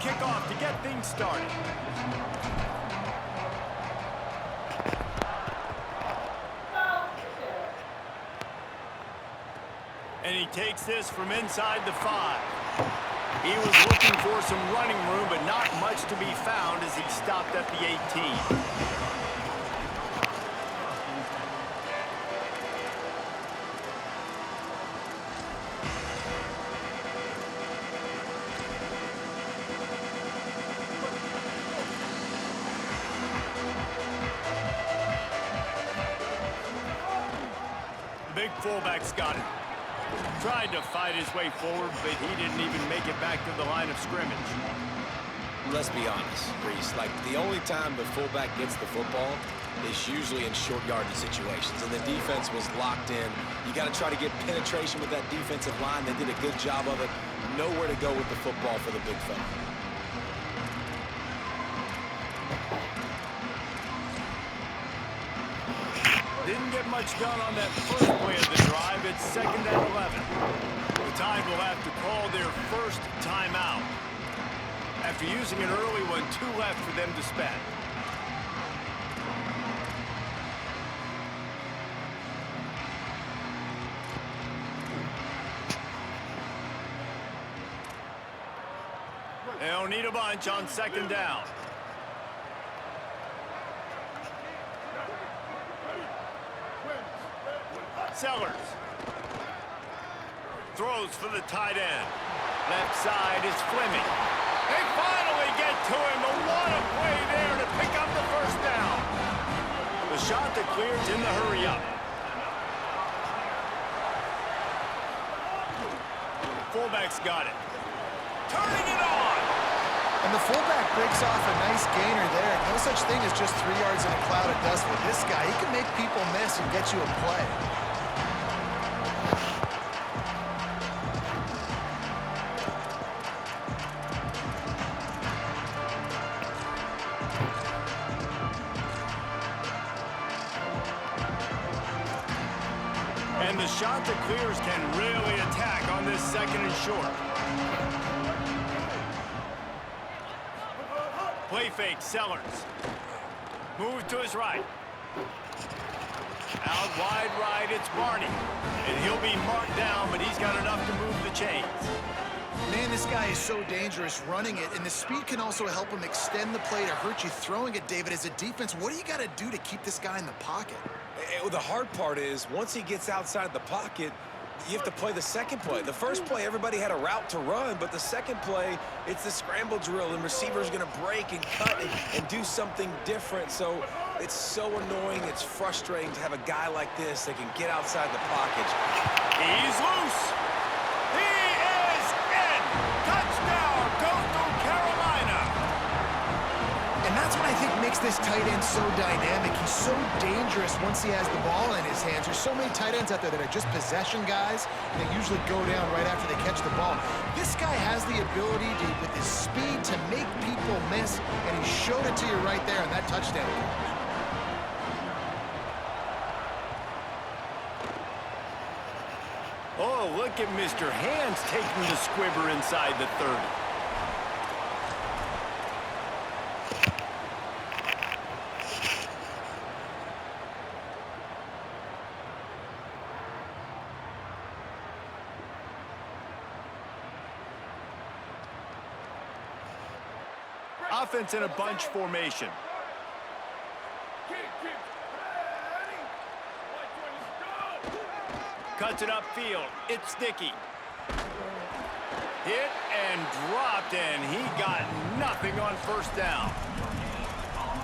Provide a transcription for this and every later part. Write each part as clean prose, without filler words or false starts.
kickoff to get things started. And he takes this from inside the 5. He was looking for some running room, but not much to be found as he stopped at the 18. The big fullback's got it. Tried to fight his way forward, but he didn't even make it back to the line of scrimmage. Let's be honest, Reese. Like, the only time the fullback gets the football is usually in short yardage situations, and the defense was locked in. You got to try to get penetration with that defensive line. They did a good job of it. Nowhere to go with the football for the big fella. Didn't get much done on that first play of the drive. It's 2nd and 11. The Tide will have to call their first timeout. After using an early one, 2 left for them to spend. They'll need a bunch on 2nd down. Sellers throws for the tight end. Left side is Fleming. They finally get to him, but what a play there to pick up the first down. The shot that clears in the hurry up. Fullback's got it. Turning it on. And the fullback breaks off a nice gainer there. No such thing as just 3 yards in a cloud of dust with this guy. He can make people miss and get you a play. And the shot that clears can really attack on this 2nd and short. Play fake, Sellers. Move to his right. Out wide right, it's Barney. And he'll be marked down, but he's got enough to move the chains. Man, this guy is so dangerous running it, and the speed can also help him extend the play to hurt you throwing it, David. As a defense, what do you got to do to keep this guy in the pocket? The hard part is, once he gets outside the pocket, you have to play the second play. The first play, everybody had a route to run, but the second play, it's the scramble drill, and receivers going to break and cut and do something different. So it's so annoying. It's frustrating to have a guy like this that can get outside the pocket. He's loose. He is in. Touchdown, Coastal Carolina. And that's what I think makes this tight end so dynamic. He's so dangerous once he has the ball in his hands. There's so many tight ends out there that are just possession guys, and they usually go down right after they catch the ball. This guy has the ability to, with his speed, to make people miss, and he showed it to you right there on that touchdown catch. Oh, look at Mr. Hands taking the squibber inside the 30. Offense in a bunch formation. Cuts it upfield. It's Sticky. Hit and dropped, and he got nothing on 1st down.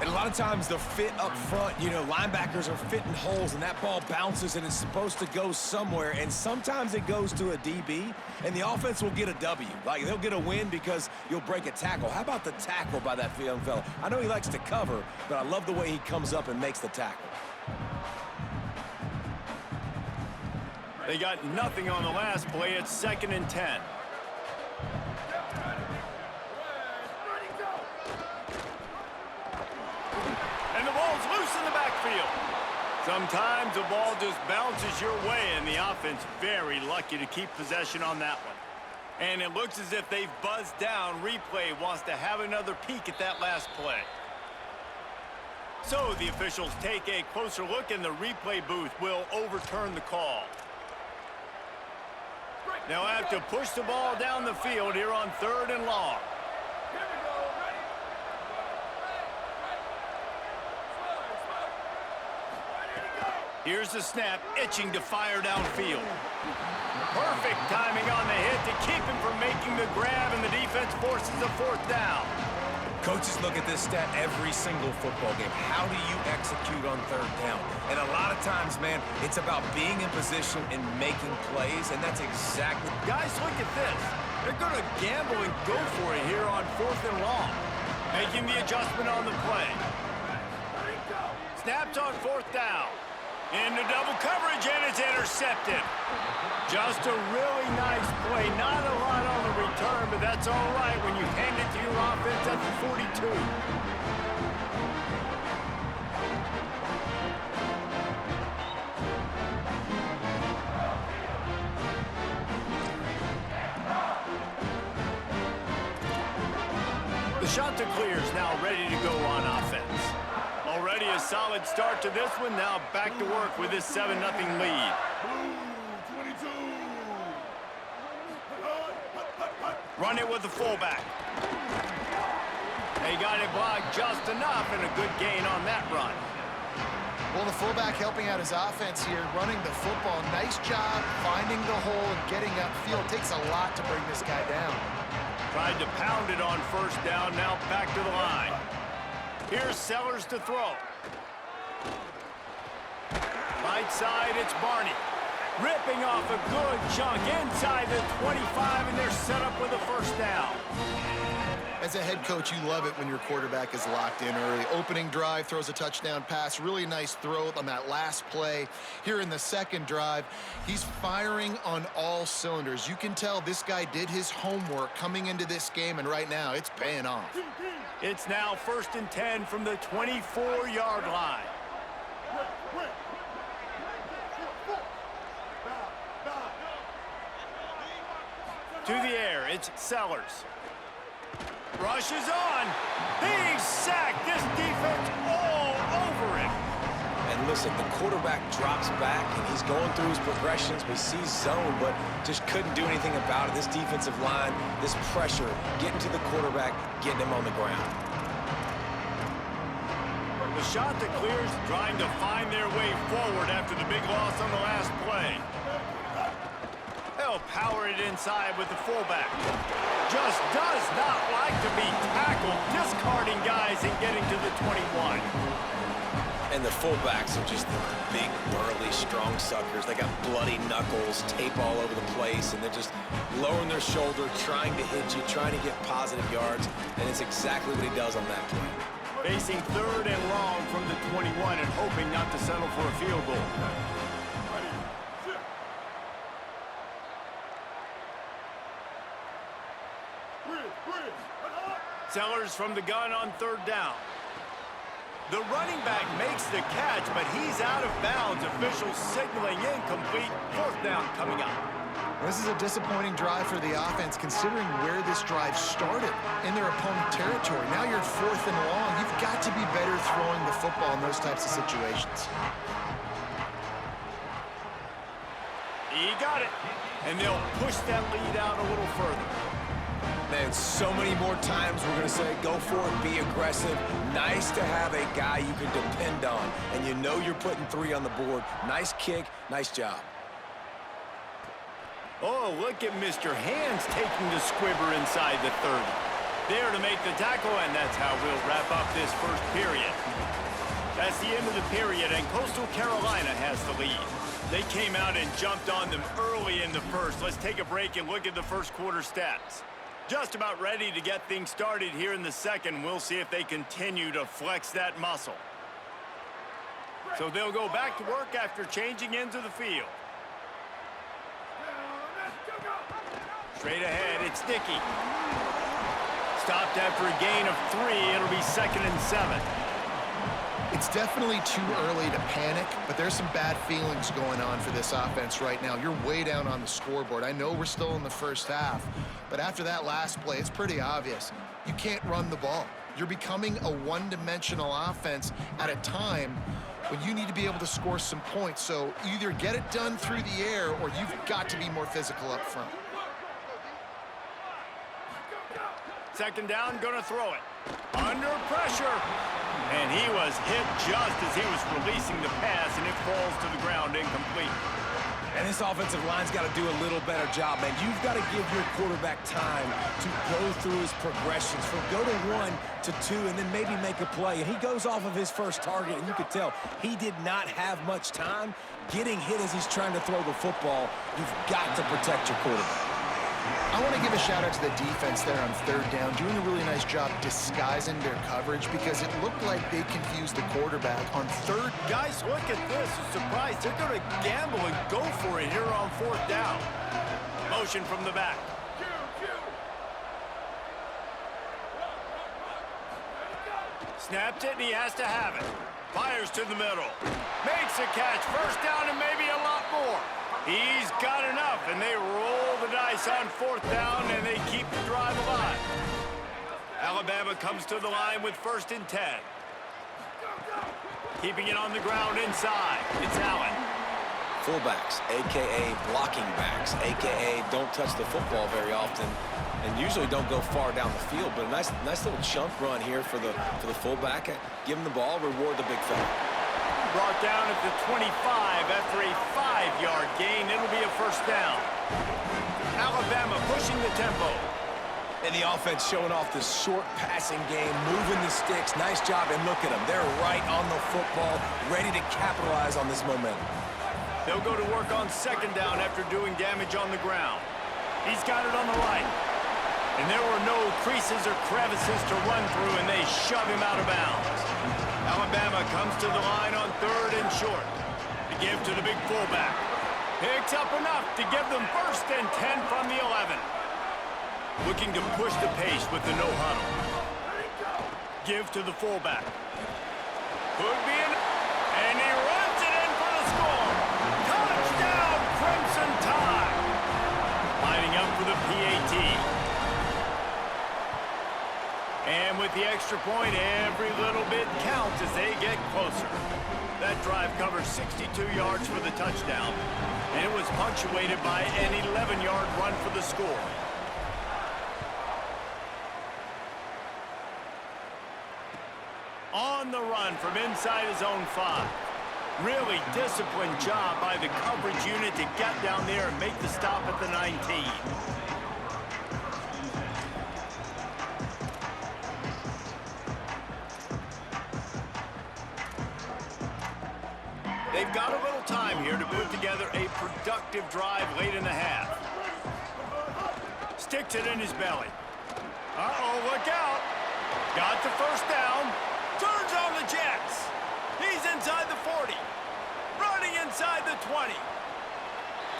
And a lot of times the fit up front, you know, linebackers are fitting holes, and that ball bounces, and it's supposed to go somewhere, and sometimes it goes to a DB, and the offense will get a W. Like, they'll get a win because you'll break a tackle. How about the tackle by that young fella? I know he likes to cover, but I love the way he comes up and makes the tackle. They got nothing on the last play. It's 2nd and 10. And the ball's loose in the backfield. Sometimes the ball just bounces your way, and the offense very lucky to keep possession on that one. And it looks as if they've buzzed down. Replay wants to have another peek at that last play. So the officials take a closer look, and the replay booth will overturn the call. They'll have to push the ball down the field here on 3rd and long. Here's the snap, itching to fire downfield. Perfect timing on the hit to keep him from making the grab, and the defense forces a 4th down. Coaches look at this stat every single football game. How do you execute on 3rd down? And a lot of times, man, it's about being in position and making plays, and that's exactly... Guys, look at this. They're going to gamble and go for it here on 4th and long. Making the adjustment on the play. Snapped on 4th down. Into double coverage, and it's intercepted. Just a really nice play. Not a lot on the return, but that's all right when you hand it to your offense at the 42. The shot to clear is now ready to go on offense. Already a solid start to this one. Now back to work with this 7-0 lead. Run it with the fullback. They got it blocked just enough, and a good gain on that run. Well, the fullback helping out his offense here, running the football. Nice job finding the hole and getting upfield. Takes a lot to bring this guy down. Tried to pound it on 1st down. Now back to the line. Here's Sellers to throw. Right side, it's Barney. Ripping off a good chunk inside the 25, and they're set up with a 1st down. As a head coach, you love it when your quarterback is locked in early. Opening drive, throws a touchdown pass. Really nice throw on that last play. Here in the 2nd drive, he's firing on all cylinders. You can tell this guy did his homework coming into this game, and right now it's paying off. It's now 1st and 10 from the 24-yard line. To the air, it's Sellers. Rushes on. He's sacked. This defense all over him. And listen, the quarterback drops back, and he's going through his progressions. We see zone, but just couldn't do anything about it. This defensive line, this pressure, getting to the quarterback, getting him on the ground. The shot that clears, trying to find their way forward after the big loss on the last play. They'll power it inside with the fullback. Just does not like to be tackled, discarding guys and getting to the 21. And the fullbacks are just the big, burly, strong suckers. They got bloody knuckles, tape all over the place, and they're just lowering their shoulder, trying to hit you, trying to get positive yards, and it's exactly what he does on that play. Facing 3rd and long from the 21 and hoping not to settle for a field goal. Sellers from the gun on 3rd down. The running back makes the catch, but he's out of bounds. Officials signaling incomplete. 4th down coming up. This is a disappointing drive for the offense, considering where this drive started in their opponent territory. Now you're at 4th and long. You've got to be better throwing the football in those types of situations. He got it. And they'll push that lead out a little further. Man, so many more times we're going to say, go for it, be aggressive. Nice to have a guy you can depend on, and you know you're putting 3 on the board. Nice kick, nice job. Oh, look at Mr. Hands taking the squibber inside the 30. There to make the tackle, and that's how we'll wrap up this 1st period. That's the end of the period, and Coastal Carolina has the lead. They came out and jumped on them early in the 1st. Let's take a break and look at the 1st quarter stats. Just about ready to get things started here in the 2nd. We'll see if they continue to flex that muscle. So they'll go back to work after changing into the field. Straight ahead, it's Dickey. Stopped after a gain of 3. It'll be 2nd and 7. It's definitely too early to panic, but there's some bad feelings going on for this offense right now. You're way down on the scoreboard. I know we're still in the first half, but after that last play, it's pretty obvious. You can't run the ball. You're becoming a one-dimensional offense at a time when you need to be able to score some points. So either get it done through the air or you've got to be more physical up front. Second down, gonna throw it. Under pressure. And he was hit just as he was releasing the pass, and it falls to the ground incomplete. And this offensive line's got to do a little better job, man. You've got to give your quarterback time to go through his progressions, from go to 1 to 2, and then maybe make a play. And he goes off of his first target, and you could tell he did not have much time getting hit as he's trying to throw the football. You've got to protect your quarterback. I want to give a shout out to the defense there on third down, doing a really nice job disguising their coverage because it looked like they confused the quarterback on third. Guys, look at this. A surprise. They're going to gamble and go for it here on fourth down. Motion from the back. Snapped it, and he has to have it. Fires to the middle. Makes a catch. First down and maybe a lot more. He's got enough, and they roll the dice on fourth down, and they keep the drive alive. Alabama comes to the line with 1st and 10. Keeping it on the ground inside. It's Allen. Fullbacks, a.k.a. blocking backs, a.k.a. don't touch the football very often and usually don't go far down the field. But a nice little chunk run here for the fullback. Give him the ball, reward the big fella. Brought down at the 25 after a 5-yard gain. It'll be a first down. Alabama pushing the tempo. And the offense showing off this short passing game, moving the sticks. Nice job, and look at them. They're right on the football, ready to capitalize on this momentum. They'll go to work on second down after doing damage on the ground. He's got it on the right. And there were no creases or crevices to run through, and they shove him out of bounds. Alabama comes to the line on 3rd and short. To give to the big fullback. Picks up enough to give them 1st and 10 from the 11. Looking to push the pace with the no huddle. Give to the fullback. Could be an... And he runs it in for the score. Touchdown, Crimson Tide. Lining up for the PAT. And with the extra point, every little bit counts as they get closer. That drive covers 62 yards for the touchdown, and it was punctuated by an 11-yard run for the score. On the run from inside his own 5. Really disciplined job by the coverage unit to get down there and make the stop at the 19. They've got a little time here to put together a productive drive late in the half. Sticks it in his belly. Uh-oh, look out. Got the first down. Turns on the Jets. He's inside the 40. Running inside the 20.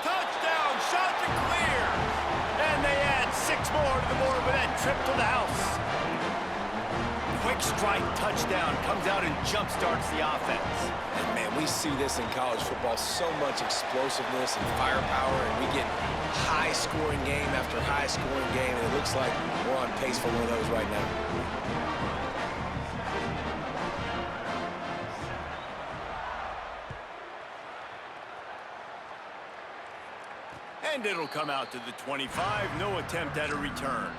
Touchdown, shot to clear. And they add 6 more to the board with that trip to the house. Quick strike touchdown comes out and jump-starts the offense. And man, we see this in college football, so much explosiveness and firepower, and we get high-scoring game after high-scoring game, and it looks like we're on pace for one of those right now. And it'll come out to the 25. No attempt at a return.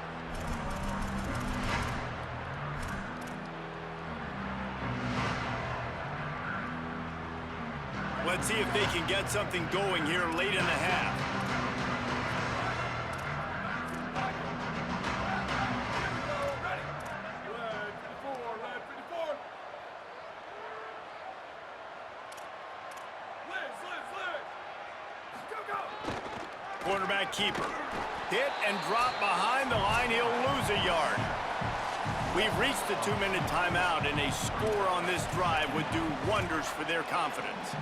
Let's see if they can get something going here late in the half. Quarterback keeper. Hit and drop behind the line. He'll lose a yard. We've reached the 2-minute timeout, and a score on this drive would do wonders for their confidence.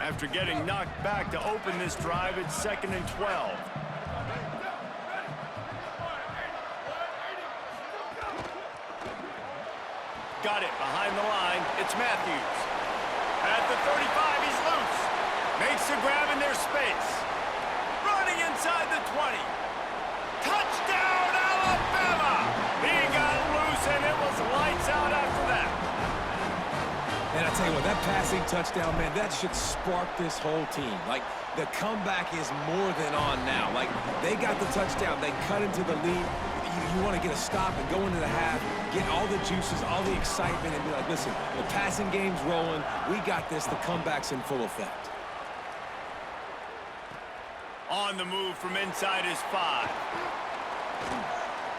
After getting knocked back to open this drive, it's 2nd and 12. Got it behind the line. It's Matthews. At the 35, he's loose. Makes the grab in their space. Running inside the 20. Touchdown, Alabama! He got loose, and it was lights out after that. And I tell you what, that passing touchdown, man, that should spark this whole team. Like, the comeback is more than on now. Like, they got the touchdown. They cut into the lead. You want to get a stop and go into the half, get all the juices, all the excitement, and be like, listen, the passing game's rolling. We got this. The comeback's in full effect. On the move from inside his 5.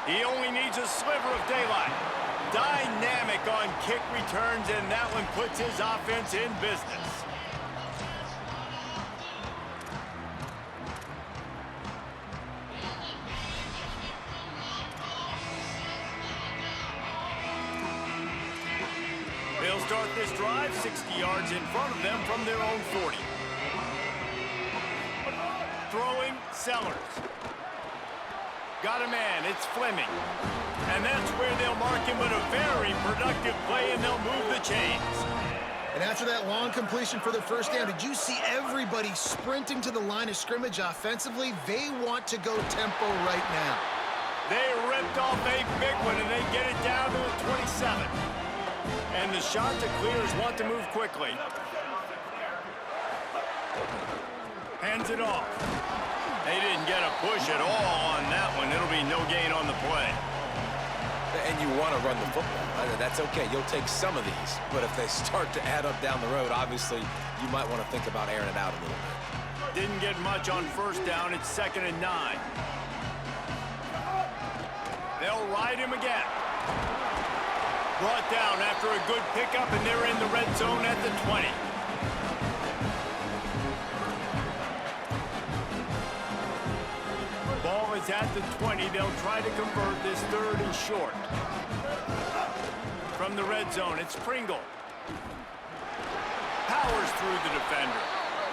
He only needs a sliver of daylight. Dynamic on kick returns, and that one puts his offense in business. They'll start this drive 60 yards in front of them from their own 40. Throwing, Sellers. Got a man, it's Fleming. And that's where they'll mark him with a very productive play, and they'll move the chains. And after that long completion for the first down, did you see everybody sprinting to the line of scrimmage offensively? They want to go tempo right now. They ripped off a big one, and they get it down to the 27. And the shot to clears want to move quickly. Hands it off. They didn't get a push at all on that one. It'll be no gain on the play. And you want to run the football. That's okay. You'll take some of these. But if they start to add up down the road, obviously, you might want to think about airing it out a little bit. Didn't get much on first down. It's 2nd and 9. They'll ride him again. Brought down after a good pickup, and they're in the red zone at the 20. Ball is at the 20. They'll try to convert this 3rd and short. From the red zone, it's Pringle. Powers through the defender.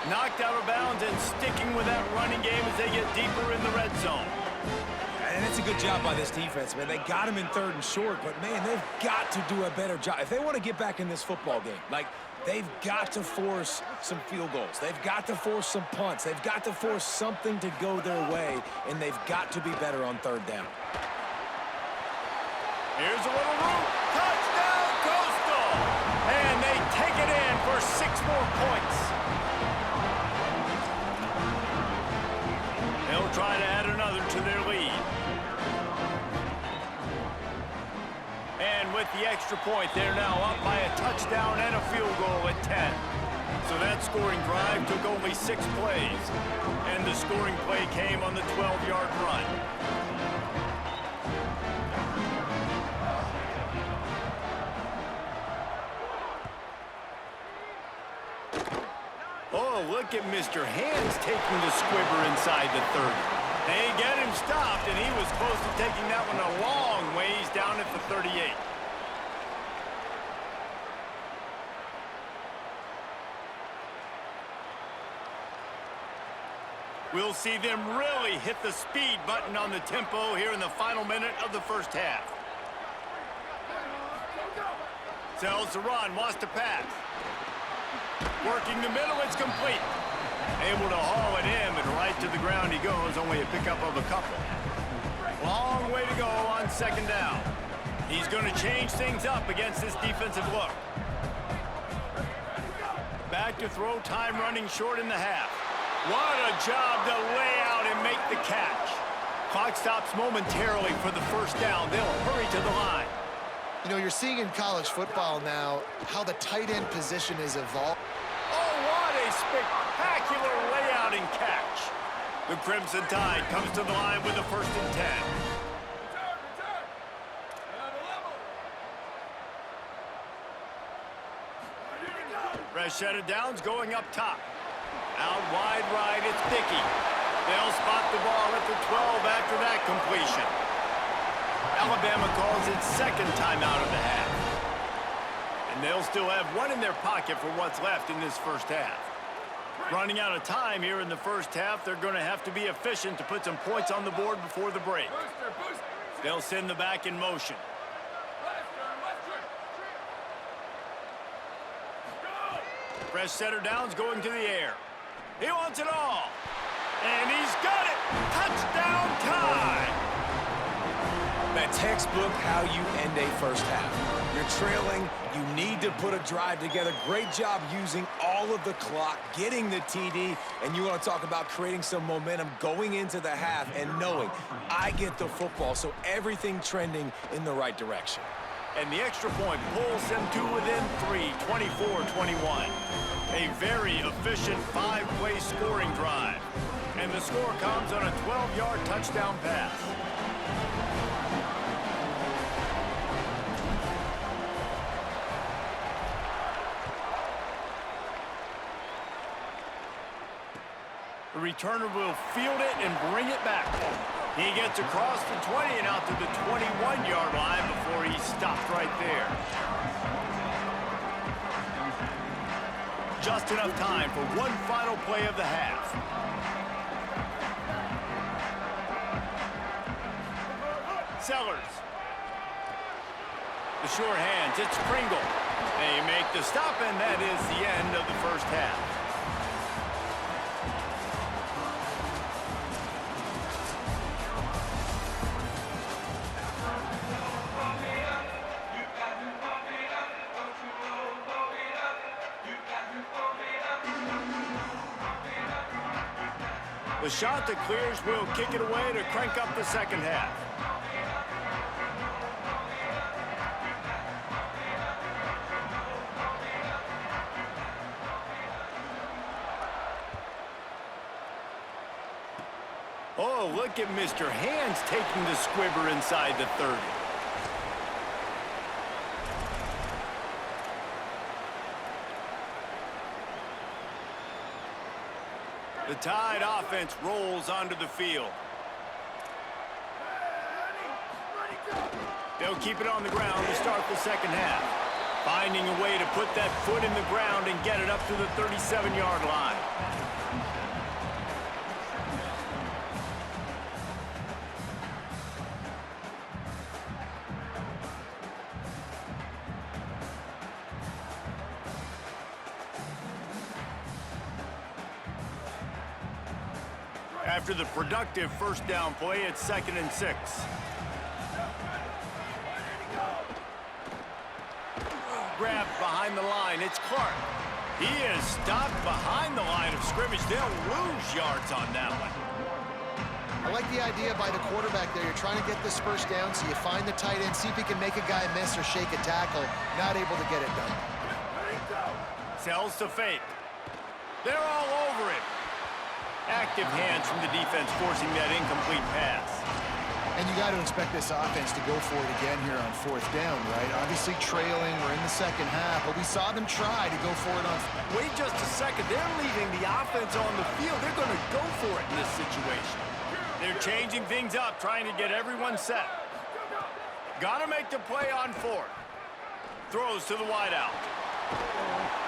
Knocked out of bounds and sticking with that running game as they get deeper in the red zone. And it's a good job by this defense, man. They got him in 3rd and short, but, man, they've got to do a better job. If they want to get back in this football game, like, they've got to force some field goals. They've got to force some punts. They've got to force something to go their way, and they've got to be better on 3rd down. Here's a little room. Touchdown, Coastal! And they take it in for 6 more points. They'll try to add another to their lead. And with the extra point, they're now up by a touchdown and a field goal at 10. So that scoring drive took only 6 plays. And the scoring play came on the 12-yard run. Oh, look at Mr. Hands taking the squibber inside the 30. They get him stopped, and he was close to taking that one a long ways down at the 38. We'll see them really hit the speed button on the tempo here in the final minute of the first half. Sells to run, wants to pass. Working the middle, it's complete. Able to haul it in, and right to the ground he goes, only a pickup of a couple. Long way to go on 2nd down. He's going to change things up against this defensive look. Back to throw, time running short in the half. What a job to lay out and make the catch. Clock stops momentarily for the first down. They'll hurry to the line. You know, you're seeing in college football now how the tight end position is evolved. Oh, what a spectacular layout and catch. The Crimson Tide comes to the line with a 1st and 10. Rashida Downs going up top. Out wide right, it's Dickey. They'll spot the ball at the 12 after that completion. Alabama calls its 2nd timeout of the half. And they'll still have one in their pocket for what's left in this first half. Running out of time here in the first half, they're going to have to be efficient to put some points on the board before the break. They'll send the back in motion. Fresh setter down's going to the air. He wants it all. And he's got it. Touchdown tie. That textbook how you end a first half. You're trailing. You need to put a drive together. Great job using all of the clock, getting the TD, and you want to talk about creating some momentum going into the half and knowing I get the football, so everything trending in the right direction. And the extra point pulls them to within 3, 24-21. A very efficient 5-play scoring drive. And the score comes on a 12-yard touchdown pass. The returner will field it and bring it back. He gets across the 20 and out to the 21-yard line before he stopped right there. Just enough time for one final play of the half. Sellers. The short hands, it's Pringle. They make the stop, and that is the end of the first half. The shot that clears will kick it away to crank up the second half. Oh, look at Mr. Hands taking the squibber inside the 30. The Tide offense rolls onto the field. They'll keep it on the ground to start the second half. Finding a way to put that foot in the ground and get it up to the 37-yard line. After the productive first down play, it's 2nd and 6. Grabbed behind the line, it's Clark. He is stopped behind the line of scrimmage. They'll lose yards on that one. I like the idea by the quarterback there. You're trying to get this first down, so you find the tight end, see if he can make a guy miss or shake a tackle. Not able to get it done. Sells to fake. They're all over it. Active hands from the defense forcing that incomplete pass. And you got to expect this offense to go for it again here on 4th down, right? Obviously trailing, we're in the second half, but we saw them try to go for it on... Wait just a second, they're leaving the offense on the field. They're going to go for it in this situation. They're changing things up, trying to get everyone set. Got to make the play on 4th. Throws to the wideout.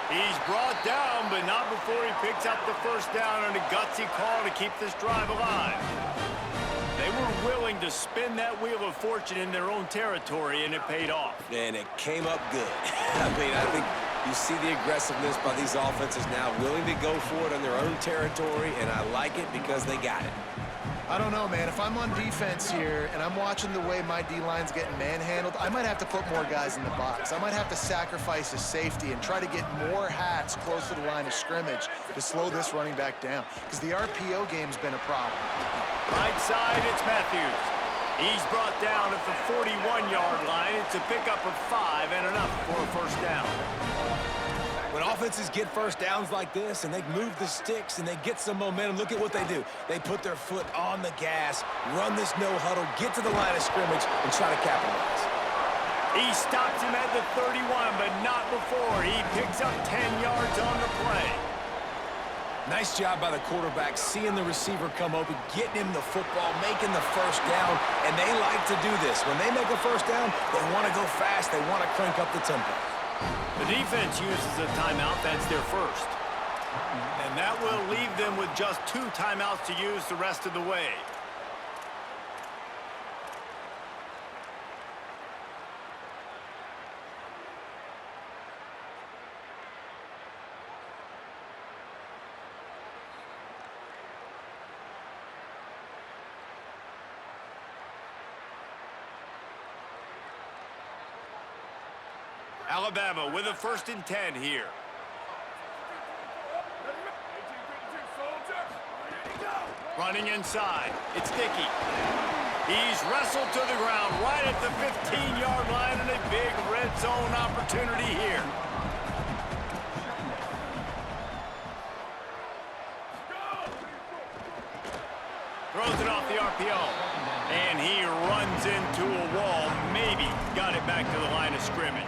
He's brought down, but not before he picks up the first down on a gutsy call to keep this drive alive. They were willing to spin that wheel of fortune in their own territory, and it paid off. And it came up good. I mean, I think you see the aggressiveness by these offenses now, willing to go for it on their own territory, and I like it because they got it. I don't know, man. If I'm on defense here and I'm watching the way my D-line's getting manhandled, I might have to put more guys in the box. I might have to sacrifice a safety and try to get more hats close to the line of scrimmage to slow this running back down, because the RPO game's been a problem. Right side, it's Matthews. He's brought down at the 41-yard line. It's a pickup of 5 and enough for a first down. When offenses get first downs like this and they move the sticks and they get some momentum, look at what they do. They put their foot on the gas, run this no-huddle, get to the line of scrimmage, and try to capitalize. He stops him at the 31, but not before. He picks up 10 yards on the play. Nice job by the quarterback, seeing the receiver come open, getting him the football, making the first down, and they like to do this. When they make a first down, they want to go fast, they want to crank up the tempo. The defense uses a timeout. That's their first. And that will leave them with just 2 timeouts to use the rest of the way. Alabama with a 1st and 10 here. Running inside. It's Dickey. He's wrestled to the ground right at the 15-yard line, and a big red zone opportunity here. Throws it off the RPO. And he runs into a wall. Maybe got it back to the line of scrimmage.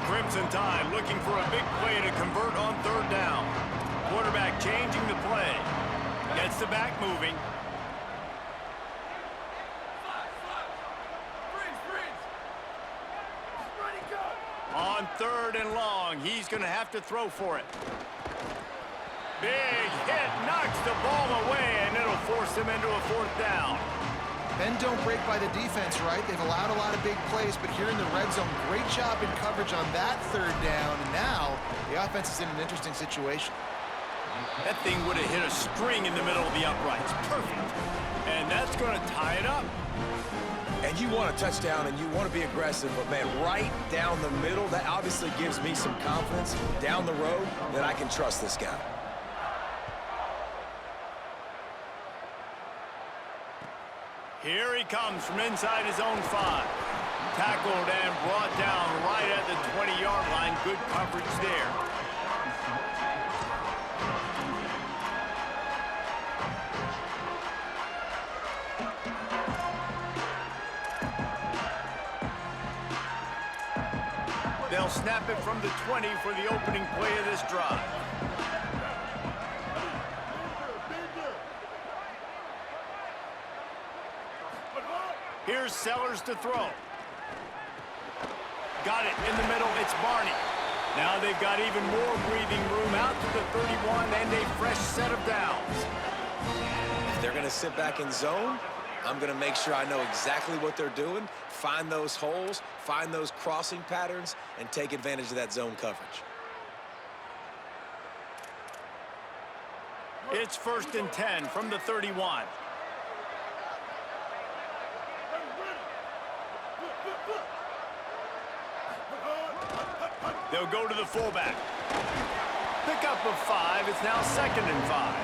Crimson Tide looking for a big play to convert on 3rd down. Quarterback changing the play. Gets the back moving. On 3rd and long, he's going to have to throw for it. Big hit, knocks the ball away, and it'll force him into a 4th down. Bend don't break by the defense, right? They've allowed a lot of big plays, but here in the red zone, great job in coverage on that 3rd down. And now the offense is in an interesting situation. That thing would have hit a string in the middle of the uprights. Perfect. And that's going to tie it up. And you want a touchdown and you want to be aggressive, but man, right down the middle, that obviously gives me some confidence down the road that I can trust this guy. Here he comes from inside his own 5. Tackled and brought down right at the 20-yard line. Good coverage there. They'll snap it from the 20 for the opening play of this drive. Here's Sellers to throw. Got it in the middle. It's Barney. Now they've got even more breathing room out to the 31 and a fresh set of downs. If they're going to sit back in zone, I'm going to make sure I know exactly what they're doing, find those holes, find those crossing patterns, and take advantage of that zone coverage. It's 1st and 10 from the 31. They'll go to the fullback. Pickup of 5. It's now 2nd and 5.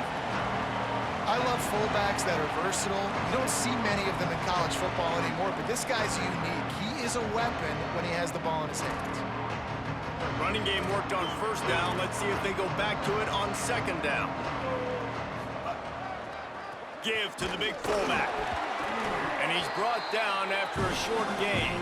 I love fullbacks that are versatile. You don't see many of them in college football anymore, but this guy's unique. He is a weapon when he has the ball in his hands. Running game worked on 1st down. Let's see if they go back to it on 2nd down. Give to the big fullback. And he's brought down after a short gain.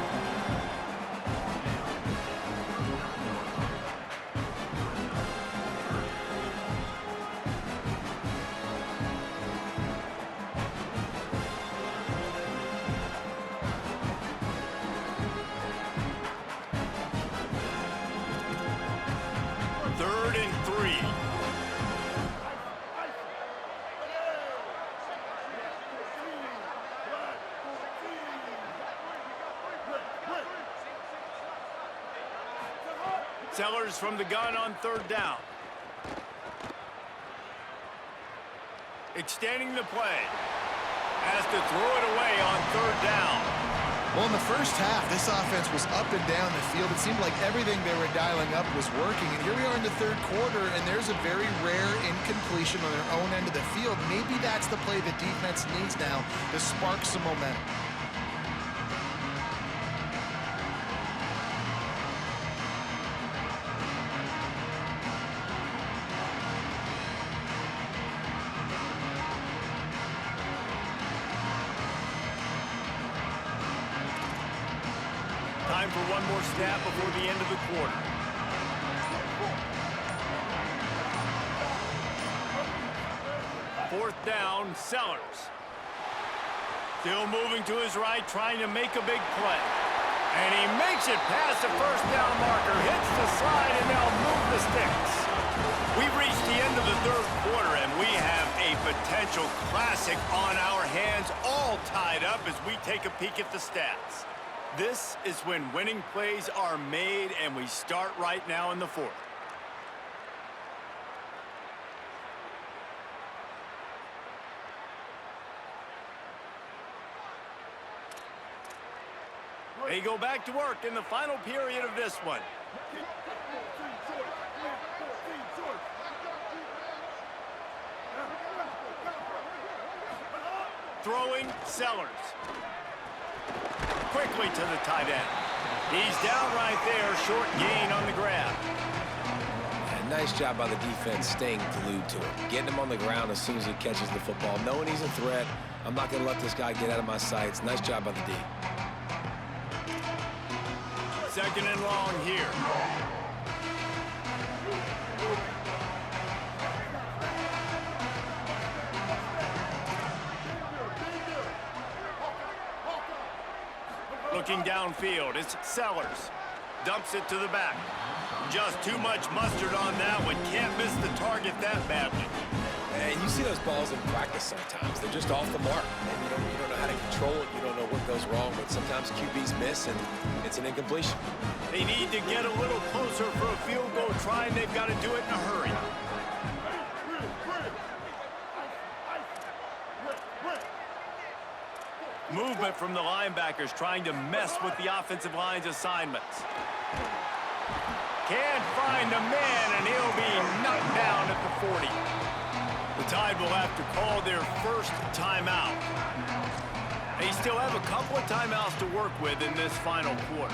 Sellers from the gun on 3rd down. Extending the play. Has to throw it away on 3rd down. Well, in the first half, this offense was up and down the field. It seemed like everything they were dialing up was working. And here we are in the 3rd quarter, and there's a very rare incompletion on their own end of the field. Maybe that's the play the defense needs now to spark some momentum. Time for one more snap before the end of the quarter. Fourth down, Sellers. Still moving to his right, trying to make a big play. And he makes it past the first down marker, hits the slide, and they'll move the sticks. We've reached the end of the third quarter, and we have a potential classic on our hands, all tied up as we take a peek at the stats. This is when winning plays are made, and we start right now in the fourth. They go back to work in the final period of this one. Throwing, Sellers. Quickly to the tight end. He's down right there, short gain on the grab. And nice job by the defense staying glued to him. Getting him on the ground as soon as he catches the football. Knowing he's a threat, I'm not going to let this guy get out of my sights. Nice job by the D. Second and long here. Looking downfield, it's Sellers. Dumps it to the back. Just too much mustard on that one. Can't miss the target that badly. And you see those balls in practice sometimes. They're just off the mark. And you don't know how to control it. You don't know what goes wrong. But sometimes QBs miss, and it's an incompletion. They need to get a little closer for a field goal try, and they've got to do it in a hurry. Movement from the linebackers trying to mess with the offensive line's assignments. Can't find a man, and he'll be knocked down at the 40. The Tide will have to call their first timeout. They still have a couple of timeouts to work with in this final quarter.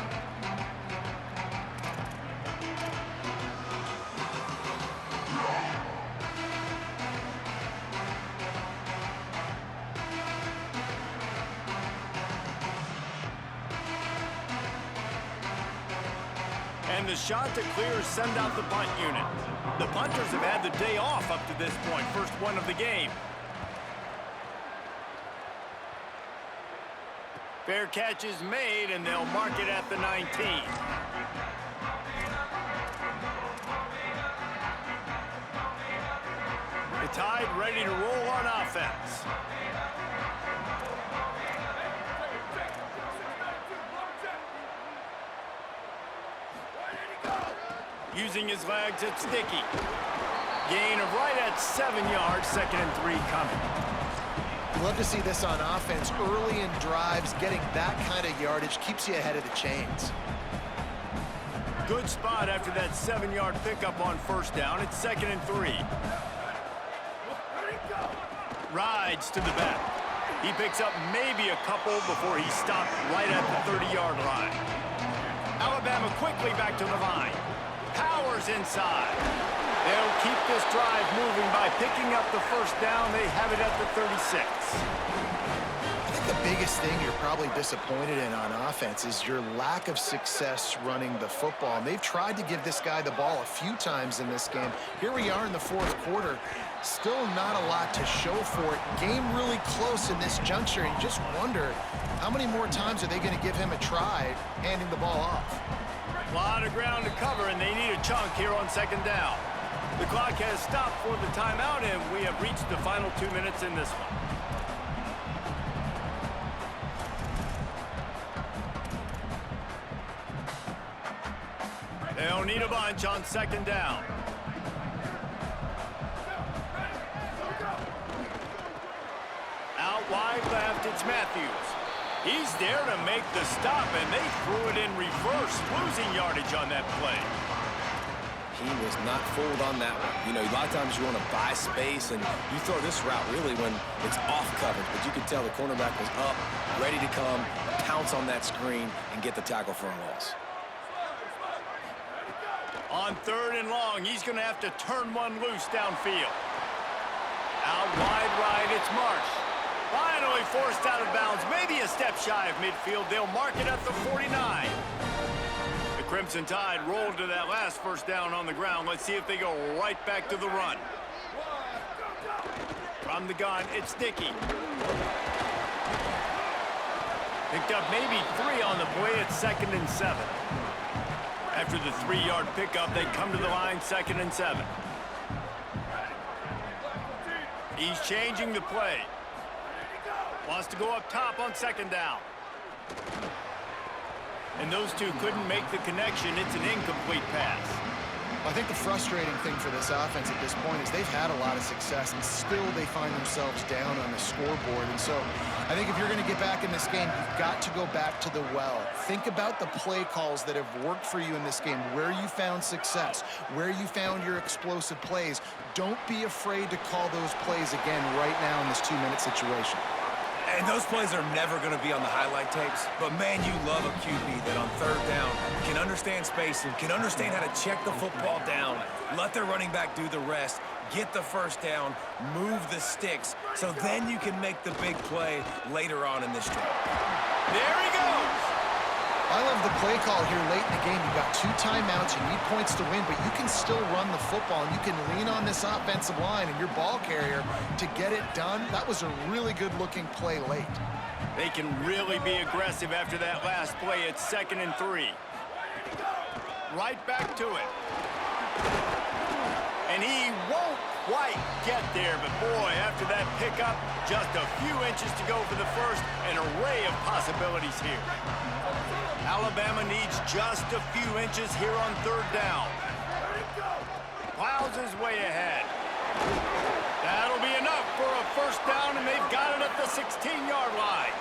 And the shot to clear send out the punt unit. The punters have had the day off up to this point. First one of the game. Fair catch is made, and they'll mark it at the 19. The Tide ready to roll on offense. Using his legs, it's Sticky. Gain of right at 7 yards, 2nd and 3 coming. Love to see this on offense. Early in drives, getting that kind of yardage keeps you ahead of the chains. Good spot after that 7-yard pickup on first down. It's 2nd and 3. Rides to the back. He picks up maybe a couple before he stopped right at the 30-yard line. Alabama quickly back to the line. Powers inside. They'll keep this drive moving by picking up the first down. They have it at the 36. I think the biggest thing you're probably disappointed in on offense is your lack of success running the football. And they've tried to give this guy the ball a few times in this game. Here we are in the fourth quarter. Still not a lot to show for it. Game really close in this juncture. And you just wonder how many more times are they going to give him a try handing the ball off. A lot of ground to cover, and they need a chunk here on 2nd down. The clock has stopped for the timeout, and we have reached the final 2 minutes in this one. They'll need a bunch on 2nd down. Out wide left, it's Matthews. He's there to make the stop, and they threw it in reverse, losing yardage on that play. He was not fooled on that one. You know, a lot of times you want to buy space, and you throw this route really when it's off coverage. But you can tell the cornerback was up, ready to come, pounce on that screen, and get the tackle for a loss. On 3rd and long, he's going to have to turn one loose downfield. Out wide right, it's Marsh. Finally forced out of bounds, maybe a step shy of midfield. They'll mark it at the 49. The Crimson Tide rolled to that last first down on the ground. Let's see if they go right back to the run. From the gun, it's Dickey. Picked up maybe 3 on the play at 2nd and 7. After the 3-yard pickup, they come to the line 2nd and 7. He's changing the play. Wants to go up top on 2nd down. And those two couldn't make the connection. It's an incomplete pass. I think the frustrating thing for this offense at this point is they've had a lot of success, and still they find themselves down on the scoreboard. And so I think if you're going to get back in this game, you've got to go back to the well. Think about the play calls that have worked for you in this game, where you found success, where you found your explosive plays. Don't be afraid to call those plays again right now in this 2-minute situation. And those plays are never going to be on the highlight tapes. But, man, you love a QB that on 3rd down can understand spacing, can understand how to check the football down, let their running back do the rest, get the 1st down, move the sticks, so then you can make the big play later on in this drive. There he goes! I love the play call here late in the game. You've got 2 timeouts. You need points to win, but you can still run the football, and you can lean on this offensive line and your ball carrier to get it done. That was a really good-looking play late. They can really be aggressive after that last play at 2nd and 3. Right back to it. And he won't quite get there, but boy, after that pickup, just a few inches to go for the first. An array of possibilities here. Alabama needs just a few inches here on 3rd down. Plows his way ahead. That'll be enough for a 1st down, and they've got it at the 16-yard line.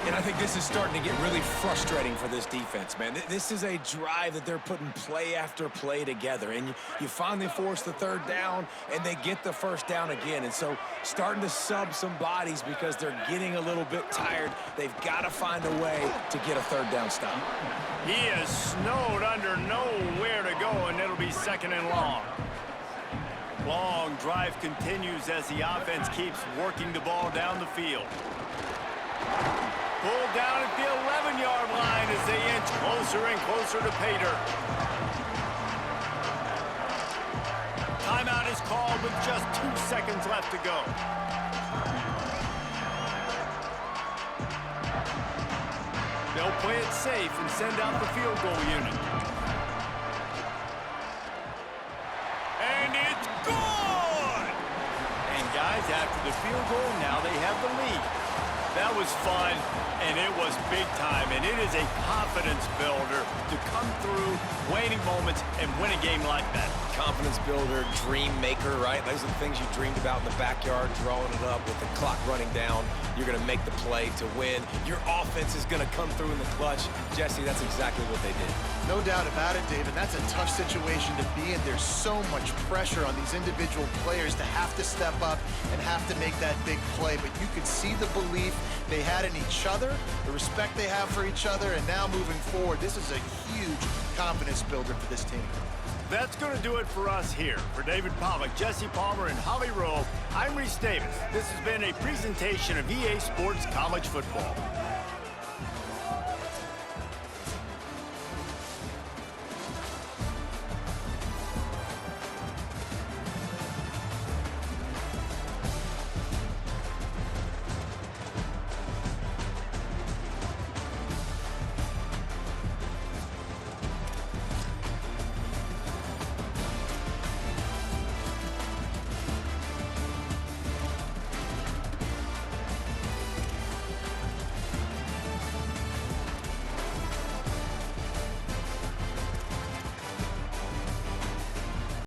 And I think this is starting to get really frustrating for this defense, man. This is a drive that they're putting play after play together, and you finally force the 3rd down, and they get the 1st down again. And so starting to sub some bodies because they're getting a little bit tired. They've got to find a way to get a 3rd down stop. He is snowed under, nowhere to go, and it'll be 2nd and long. Long drive continues as the offense keeps working the ball down the field. Pulled down at the 11-yard line as they inch closer and closer to pay dirt. Timeout is called with just 2 seconds left to go. They'll play it safe and send out the field goal unit. And it's good! And guys, after the field goal, now they have the lead. That was fun, and it was big time, and it is a confidence builder to come through waning moments and win a game like that. Confidence builder, dream maker, right? Those are the things you dreamed about in the backyard, drawing it up with the clock running down. You're going to make the play to win. Your offense is going to come through in the clutch. Jesse, that's exactly what they did. No doubt about it, David. That's a tough situation to be in. There's so much pressure on these individual players to have to step up and have to make that big play. But you could see the belief they had in each other, the respect they have for each other, and now moving forward, this is a huge confidence builder for this team. That's going to do it for us here. For David Pollack, Jesse Palmer, and Holly Rowe, I'm Reese Davis. This has been a presentation of EA Sports College Football.